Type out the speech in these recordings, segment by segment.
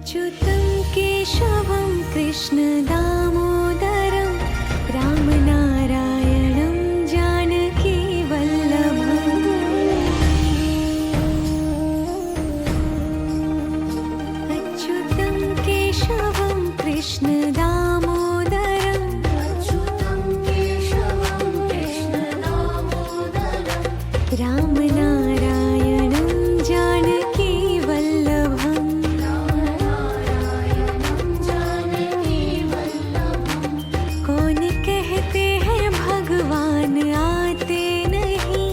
अच्युतं केशवं कृष्णदामोदरं रामनारायणं जानकीवल्लभम्। अच्युतं केशवं कृष्णदामोदरं रामनारायणं जानकीवल्लभम्। कौन कहते हैं भगवान आते नहीं,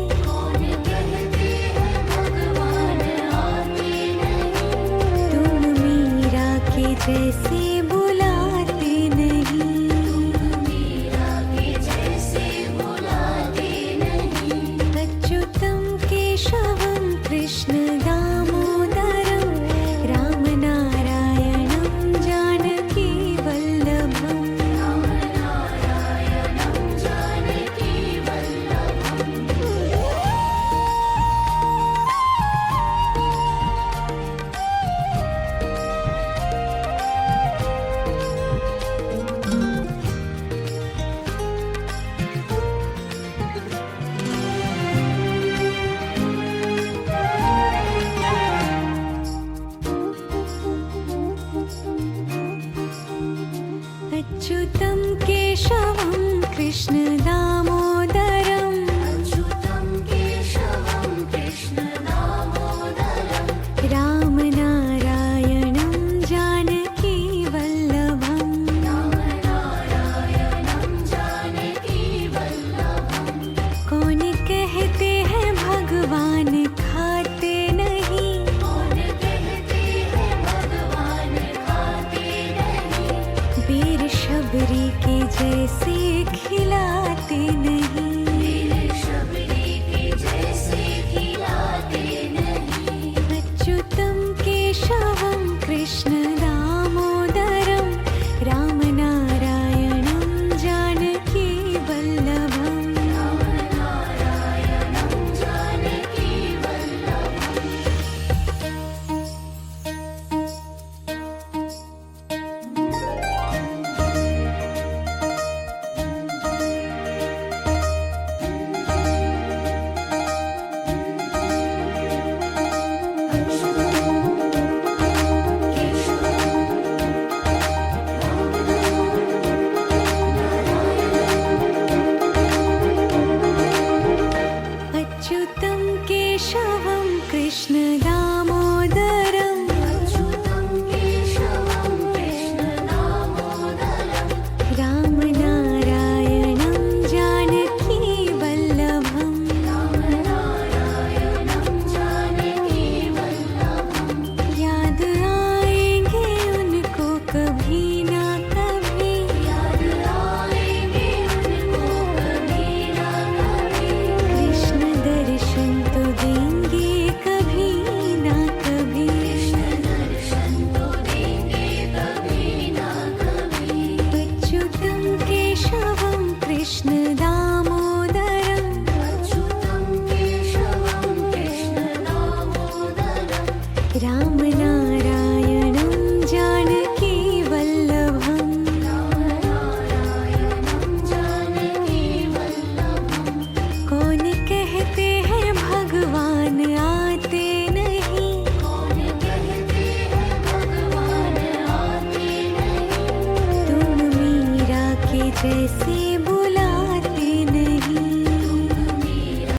तुम मीरा के जैसे बुलाते नहीं। अच्युतं केशवं कृष्णदामोदरं रामनारायणं जानकीवल्लभम्। अच्युतं केशवं कृष्णदामोदरं रामनारायणं जानकीवल्लभम्। कौन कहते हैं भगवान खाते नहीं, बीर शबरी के जैसे खिलाते नहीं। अच्युतं केशवं कृष्णदामोदरं रामनारायणं जानकीवल्लभम्। अच्युतं केशवं कृष्णदामोदरं रामनारायणं जानकीवल्लभम्। याद आएंगे उनको कभी ना कभी, कृष्ण दर्शन तो देंगे कभी ना कभी। अच्युतं केशवं कृष्णदामोदरं रामनारायणं जानकीवल्लभम्। कौन कहते हैं भगवान आते नहीं, तुम मीरा के जैसे